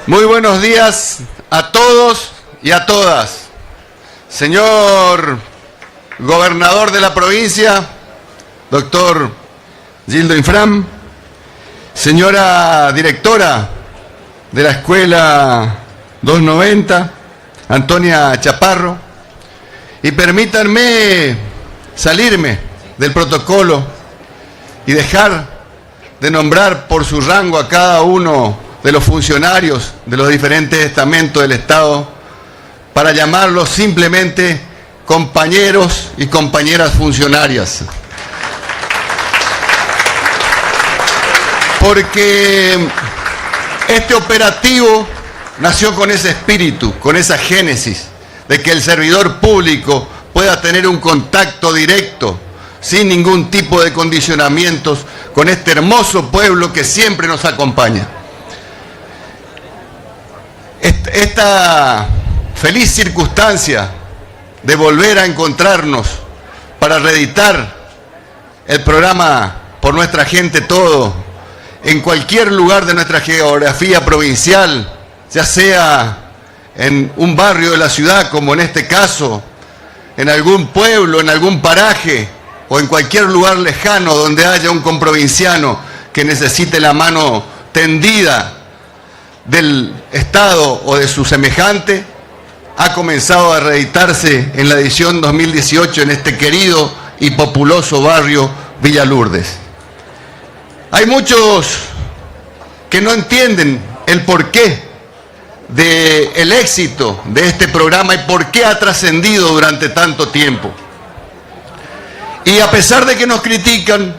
Muy buenos días a todos y a todas. Señor gobernador de la provincia, doctor Gildo Infram, señora directora de la escuela 290, Antonia Chaparro, y permítanme salirme del protocolo y dejar de nombrar por su rango a cada uno de los funcionarios de los diferentes estamentos del Estado para llamarlos simplemente compañeros y compañeras funcionarias. Porque este operativo nació con ese espíritu, con esa génesis de que el servidor público pueda tener un contacto directo, sin ningún tipo de condicionamientos, con este hermoso pueblo que siempre nos acompaña. Esta feliz circunstancia de volver a encontrarnos para reeditar el programa Por Nuestra Gente Todo, en cualquier lugar de nuestra geografía provincial, ya sea en un barrio de la ciudad, como en este caso, en algún pueblo, en algún paraje, o en cualquier lugar lejano donde haya un comprovinciano que necesite la mano tendida del Estado o de su semejante, ha comenzado a reeditarse en la edición 2018 en este querido y populoso barrio Villa Lourdes. Hay muchos que no entienden el porqué del éxito de este programa y por qué ha trascendido durante tanto tiempo. Y a pesar de que nos critican,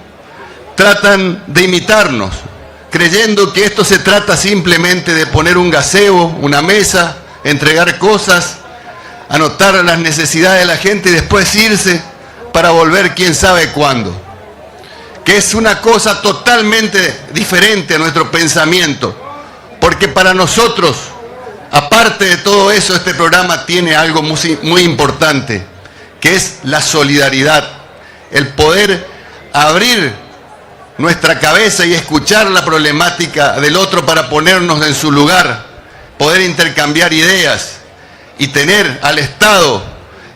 tratan de imitarnos, creyendo que esto se trata simplemente de poner un gazebo, una mesa, entregar cosas, anotar las necesidades de la gente y después irse para volver quién sabe cuándo. Que es una cosa totalmente diferente a nuestro pensamiento, porque para nosotros, aparte de todo eso, este programa tiene algo muy importante, que es la solidaridad, el poder abrir nuestra cabeza y escuchar la problemática del otro para ponernos en su lugar, poder intercambiar ideas y tener al Estado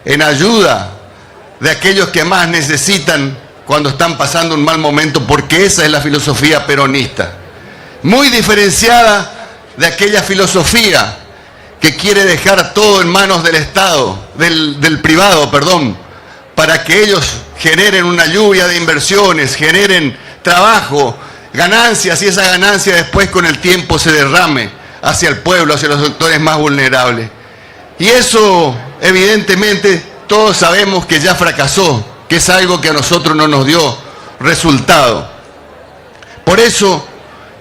en ayuda de aquellos que más necesitan cuando están pasando un mal momento, porque esa es la filosofía peronista, muy diferenciada de aquella filosofía que quiere dejar todo en manos del Estado, del privado, para que ellos generen una lluvia de inversiones, generen trabajo, ganancias, y esa ganancia después con el tiempo se derrame hacia el pueblo, hacia los sectores más vulnerables. Y eso, evidentemente, todos sabemos que ya fracasó, que es algo que a nosotros no nos dio resultado. Por eso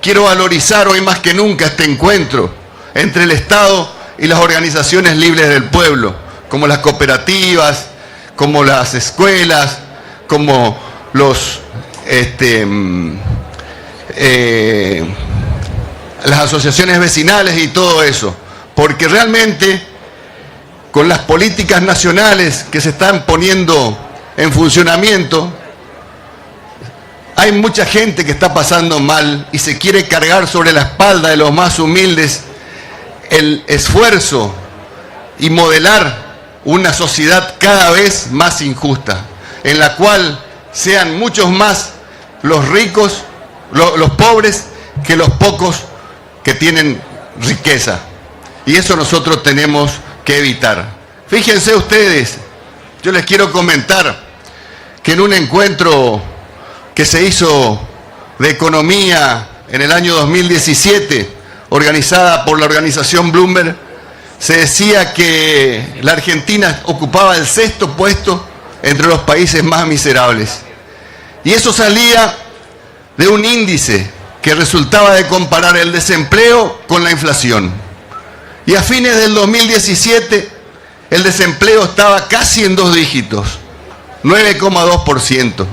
quiero valorizar hoy más que nunca este encuentro entre el Estado y las organizaciones libres del pueblo, como las cooperativas, como las escuelas, como los las asociaciones vecinales y todo eso, porque realmente con las políticas nacionales que se están poniendo en funcionamiento, hay mucha gente que está pasando mal y se quiere cargar sobre la espalda de los más humildes el esfuerzo y modelar una sociedad cada vez más injusta, en la cual sean muchos más los ricos, los pobres, que los pocos que tienen riqueza. Y eso nosotros tenemos que evitar. Fíjense ustedes, yo les quiero comentar que en un encuentro que se hizo de economía en el año 2017, organizada por la organización Bloomberg, se decía que la Argentina ocupaba el 6º puesto entre los países más miserables. Y eso salía de un índice que resultaba de comparar el desempleo con la inflación. Y a fines del 2017 el desempleo estaba casi en 2 dígitos, 9,2%.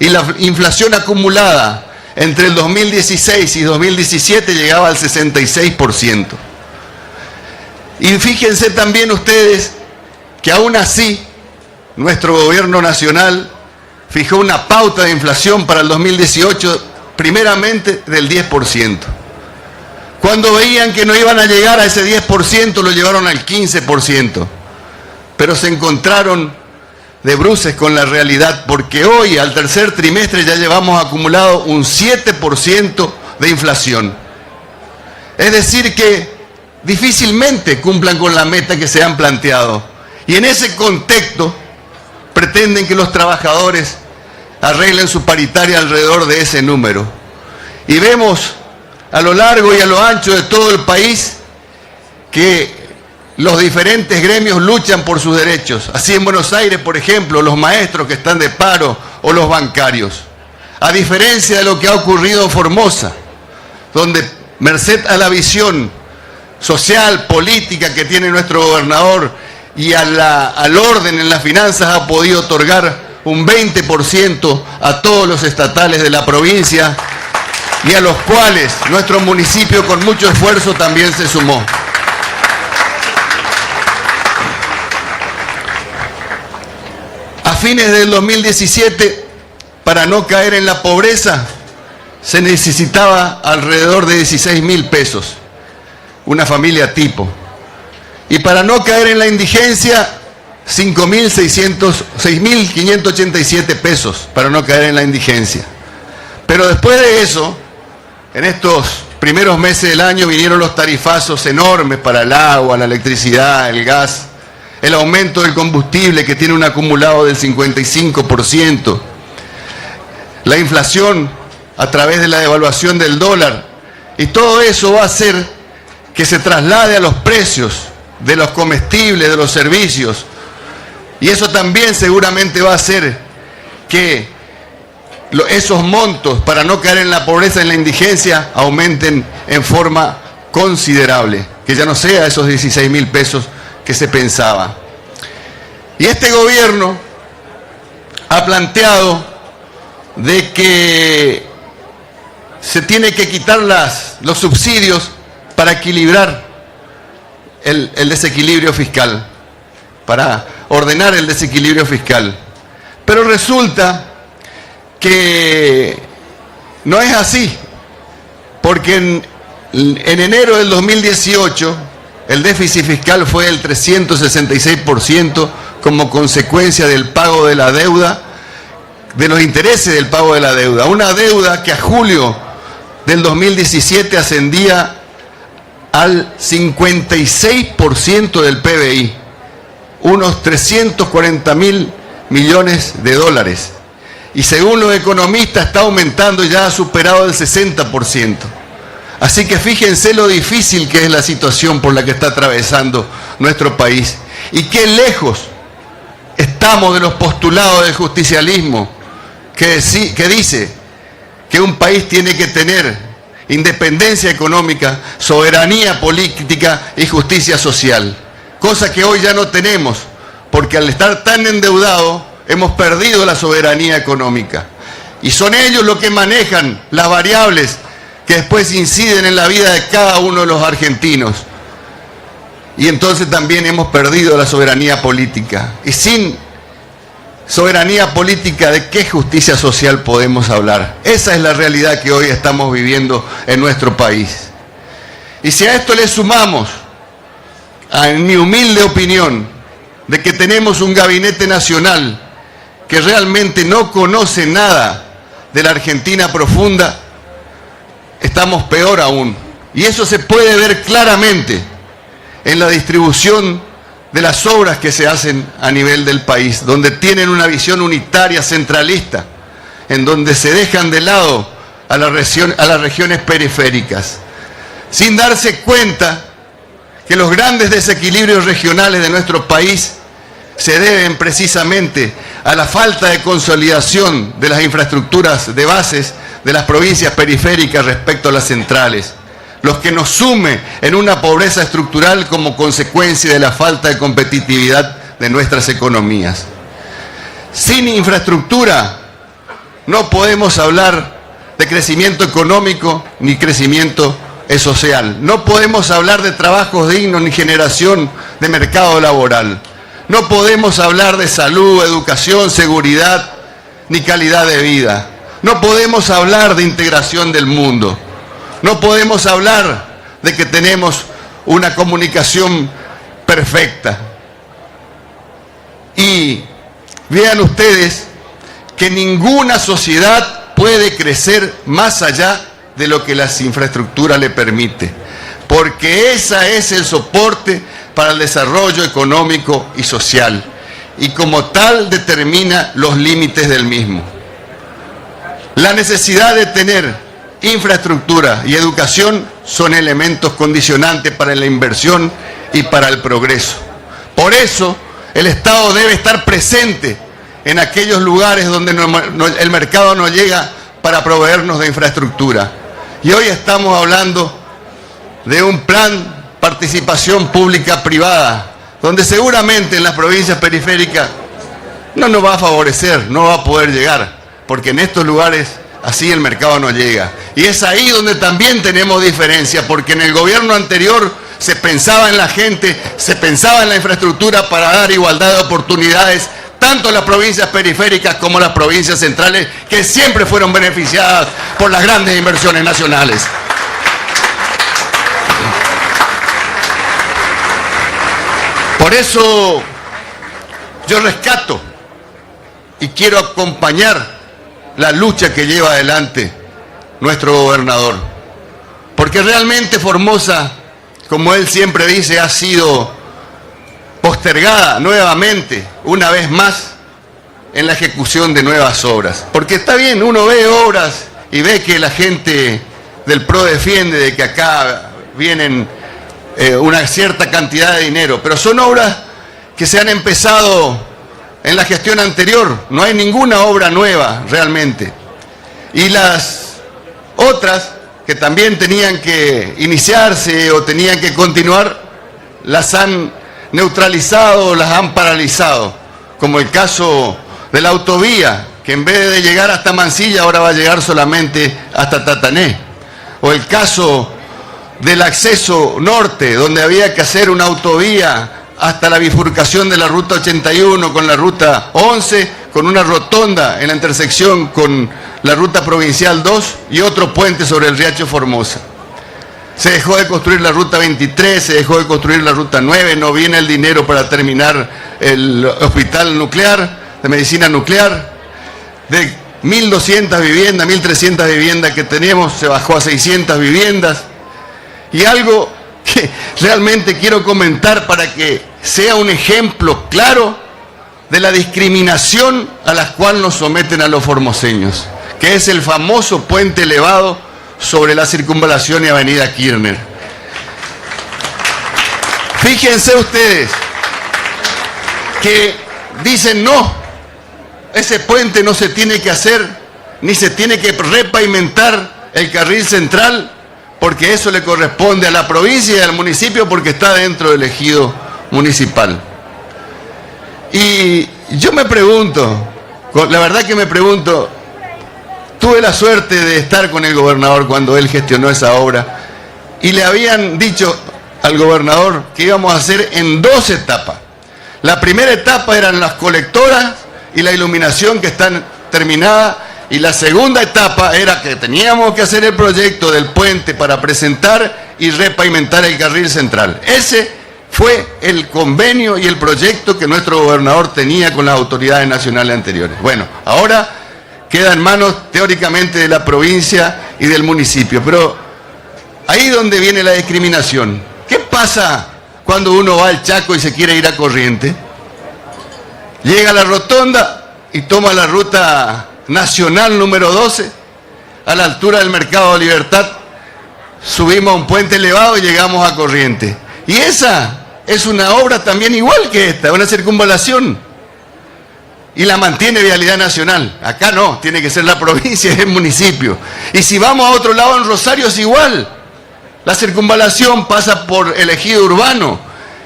Y la inflación acumulada entre el 2016 y 2017 llegaba al 66%. Y fíjense también ustedes que aún así nuestro gobierno nacional fijó una pauta de inflación para el 2018 primeramente del 10%. Cuando veían que no iban a llegar a ese 10%, lo llevaron al 15%. Pero se encontraron de bruces con la realidad, porque hoy, al tercer trimestre, ya llevamos acumulado un 7% de inflación. Es decir que difícilmente cumplan con la meta que se han planteado. Y en ese contexto pretenden que los trabajadores arreglen su paritaria alrededor de ese número. Y vemos a lo largo y a lo ancho de todo el país que los diferentes gremios luchan por sus derechos. Así en Buenos Aires, por ejemplo, los maestros que están de paro o los bancarios. A diferencia de lo que ha ocurrido en Formosa, donde merced a la visión social, política que tiene nuestro gobernador y al orden en las finanzas, ha podido otorgar un 20% a todos los estatales de la provincia y a los cuales nuestro municipio con mucho esfuerzo también se sumó. A fines del 2017, para no caer en la pobreza, se necesitaba alrededor de 16.000 pesos, una familia tipo. Y para no caer en la indigencia, 6.587 pesos, para no caer en la indigencia. Pero después de eso, en estos primeros meses del año vinieron los tarifazos enormes para el agua, la electricidad, el gas, el aumento del combustible que tiene un acumulado del 55%, la inflación a través de la devaluación del dólar, y todo eso va a hacer que se traslade a los precios de los comestibles, de los servicios, y eso también seguramente va a hacer que esos montos, para no caer en la pobreza, en la indigencia, aumenten en forma considerable, que ya no sea esos 16.000 pesos que se pensaba. Y este gobierno ha planteado de que se tiene que quitar los subsidios para equilibrar el desequilibrio fiscal, para ordenar el desequilibrio fiscal. Pero resulta que no es así, porque en enero del 2018 el déficit fiscal fue del 366% como consecuencia del pago de la deuda, de los intereses del pago de la deuda. Una deuda que a julio del 2017 ascendía al 56% del PBI, unos 340.000 millones de dólares. Y según los economistas está aumentando, ya ha superado el 60%. Así que fíjense lo difícil que es la situación por la que está atravesando nuestro país. Y qué lejos estamos de los postulados del justicialismo que dice que un país tiene que tener independencia económica, soberanía política y justicia social. Cosa que hoy ya no tenemos, porque al estar tan endeudados hemos perdido la soberanía económica. Y son ellos los que manejan las variables que después inciden en la vida de cada uno de los argentinos. Y entonces también hemos perdido la soberanía política. Y sin soberanía política, ¿de qué justicia social podemos hablar? Esa es la realidad que hoy estamos viviendo en nuestro país. Y si a esto le sumamos, en mi humilde opinión, de que tenemos un gabinete nacional que realmente no conoce nada de la Argentina profunda, estamos peor aún. Y eso se puede ver claramente en la distribución de las obras que se hacen a nivel del país, donde tienen una visión unitaria, centralista, en donde se dejan de lado a las regiones periféricas, sin darse cuenta que los grandes desequilibrios regionales de nuestro país se deben precisamente a la falta de consolidación de las infraestructuras de bases de las provincias periféricas respecto a las centrales, los que nos sume en una pobreza estructural como consecuencia de la falta de competitividad de nuestras economías. Sin infraestructura no podemos hablar de crecimiento económico ni crecimiento social. No podemos hablar de trabajos dignos ni generación de mercado laboral. No podemos hablar de salud, educación, seguridad ni calidad de vida. No podemos hablar de integración del mundo. No podemos hablar de que tenemos una comunicación perfecta. Y vean ustedes que ninguna sociedad puede crecer más allá de lo que las infraestructuras le permite, porque ese es el soporte para el desarrollo económico y social, y como tal determina los límites del mismo. La necesidad de tener infraestructura y educación son elementos condicionantes para la inversión y para el progreso. Por eso, el Estado debe estar presente en aquellos lugares donde el mercado no llega para proveernos de infraestructura. Y hoy estamos hablando de un plan participación pública-privada, donde seguramente en las provincias periféricas no nos va a favorecer, no va a poder llegar, porque en estos lugares así el mercado no llega. Y es ahí donde también tenemos diferencia, porque en el gobierno anterior se pensaba en la gente, se pensaba en la infraestructura para dar igualdad de oportunidades, tanto las provincias periféricas como las provincias centrales, que siempre fueron beneficiadas por las grandes inversiones nacionales. Por eso yo rescato y quiero acompañar la lucha que lleva adelante nuestro gobernador, porque realmente Formosa, como él siempre dice, ha sido postergada nuevamente, una vez más, en la ejecución de nuevas obras. Porque está bien, uno ve obras y ve que la gente del PRO defiende de que acá vienen una cierta cantidad de dinero, pero son obras que se han empezado en la gestión anterior, no hay ninguna obra nueva realmente. Y las otras que también tenían que iniciarse o tenían que continuar, las han neutralizado, las han paralizado, como el caso de la autovía, que en vez de llegar hasta Mansilla, ahora va a llegar solamente hasta Tatané, o el caso del acceso norte, donde había que hacer una autovía hasta la bifurcación de la ruta 81 con la ruta 11, con una rotonda en la intersección con la ruta provincial 2 y otro puente sobre el riacho Formosa. Se dejó de construir la ruta 23, se dejó de construir la ruta 9, no viene el dinero para terminar el hospital nuclear, de medicina nuclear. De 1.200 viviendas, 1.300 viviendas que teníamos, se bajó a 600 viviendas. Y algo que realmente quiero comentar para que sea un ejemplo claro de la discriminación a la cual nos someten a los formoseños, que es el famoso puente elevado sobre la circunvalación y avenida Kirchner. Fíjense ustedes que dicen no, ese puente no se tiene que hacer, ni se tiene que repavimentar el carril central, porque eso le corresponde a la provincia y al municipio porque está dentro del ejido municipal. Y yo me pregunto, la verdad que me pregunto, tuve la suerte de estar con el gobernador cuando él gestionó esa obra y le habían dicho al gobernador que íbamos a hacer en 2 etapas. La primera etapa eran las colectoras y la iluminación que están terminadas, y la segunda etapa era que teníamos que hacer el proyecto del puente para presentar y repavimentar el carril central. Ese fue el convenio y el proyecto que nuestro gobernador tenía con las autoridades nacionales anteriores. Bueno, ahora queda en manos teóricamente de la provincia y del municipio, pero ahí donde viene la discriminación. ¿Qué pasa cuando uno va al Chaco y se quiere ir a Corrientes? Llega a la rotonda y toma la ruta nacional número 12, a la altura del Mercado de Libertad, subimos a un puente elevado y llegamos a Corrientes. Y esa es una obra también igual que esta, una circunvalación. Y la mantiene Vialidad Nacional. Acá no, tiene que ser la provincia y el municipio. Y si vamos a otro lado, en Rosario es igual. La circunvalación pasa por el ejido urbano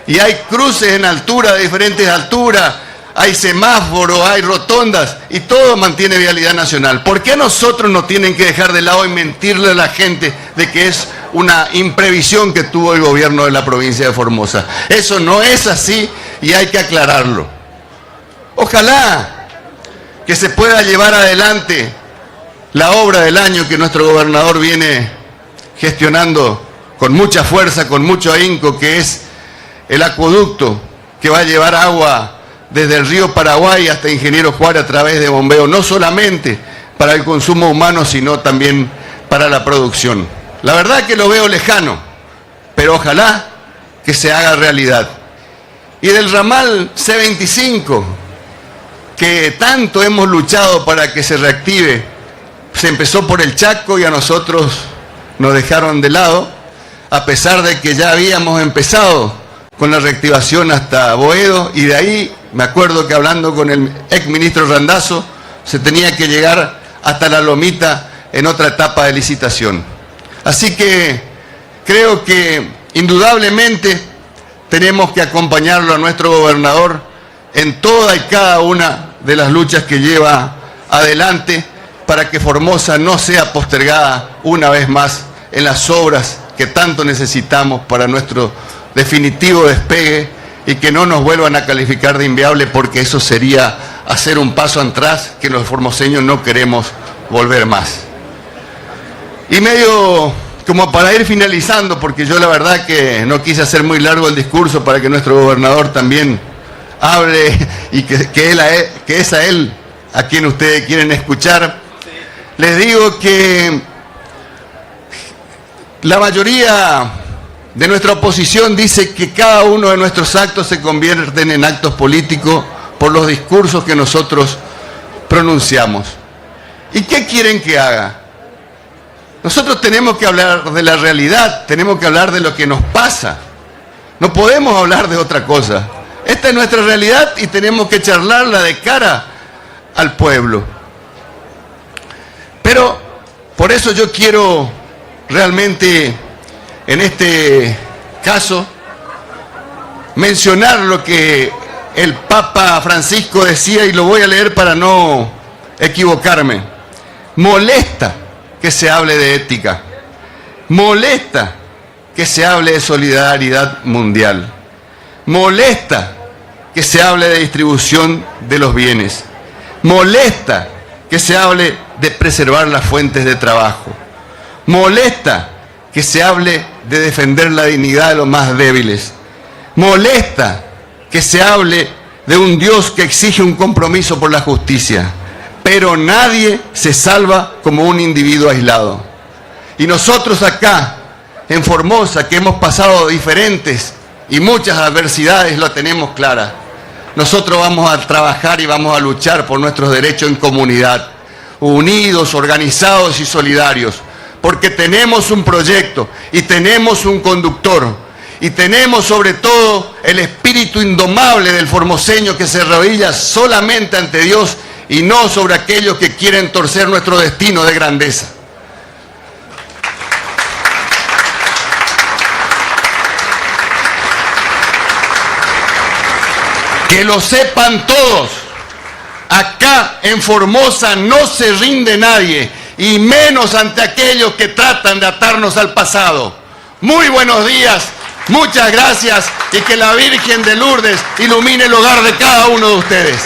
y hay cruces en altura, de diferentes alturas, hay semáforos, hay rotondas y todo mantiene Vialidad Nacional. ¿Por qué nosotros nos tienen que dejar de lado y mentirle a la gente de que es una imprevisión que tuvo el gobierno de la provincia de Formosa? Eso no es así y hay que aclararlo. Ojalá que se pueda llevar adelante la obra del año que nuestro gobernador viene gestionando con mucha fuerza, con mucho ahínco, que es el acueducto que va a llevar agua desde el río Paraguay hasta Ingeniero Juárez a través de bombeo, no solamente para el consumo humano, sino también para la producción. La verdad que lo veo lejano, pero ojalá que se haga realidad. Y del ramal C25, que tanto hemos luchado para que se reactive, se empezó por el Chaco y a nosotros nos dejaron de lado, a pesar de que ya habíamos empezado con la reactivación hasta Boedo, y de ahí me acuerdo que hablando con el exministro Randazzo, se tenía que llegar hasta La Lomita en otra etapa de licitación. Así que creo que indudablemente tenemos que acompañarlo a nuestro gobernador en toda y cada una de las luchas que lleva adelante para que Formosa no sea postergada una vez más en las obras que tanto necesitamos para nuestro definitivo despegue, y que no nos vuelvan a calificar de inviable, porque eso sería hacer un paso atrás que los formoseños no queremos volver más. Y medio como para ir finalizando, porque yo la verdad que no quise hacer muy largo el discurso para que nuestro gobernador también hable y que es a él a quien ustedes quieren escuchar, les digo que la mayoría de nuestra oposición dice que cada uno de nuestros actos se convierten en actos políticos por los discursos que nosotros pronunciamos. ¿Y qué quieren que haga? Nosotros tenemos que hablar de la realidad, tenemos que hablar de lo que nos pasa. No podemos hablar de otra cosa. Esta es nuestra realidad y tenemos que charlarla de cara al pueblo. Pero por eso yo quiero realmente, en este caso, mencionar lo que el Papa Francisco decía, y lo voy a leer para no equivocarme. Molesta que se hable de ética, molesta que se hable de solidaridad mundial, molesta que se hable de distribución de los bienes, molesta que se hable de preservar las fuentes de trabajo, molesta que se hable de defender la dignidad de los más débiles, molesta que se hable de un Dios que exige un compromiso por la justicia, pero nadie se salva como un individuo aislado. Y nosotros acá, en Formosa, que hemos pasado diferentes y muchas adversidades, lo tenemos clara. Nosotros vamos a trabajar y vamos a luchar por nuestros derechos en comunidad, unidos, organizados y solidarios, porque tenemos un proyecto y tenemos un conductor y tenemos sobre todo el espíritu indomable del formoseño que se arrodilla solamente ante Dios y no sobre aquellos que quieren torcer nuestro destino de grandeza. Que lo sepan todos, acá en Formosa no se rinde nadie, y menos ante aquellos que tratan de atarnos al pasado. Muy buenos días, muchas gracias, y que la Virgen de Lourdes ilumine el hogar de cada uno de ustedes.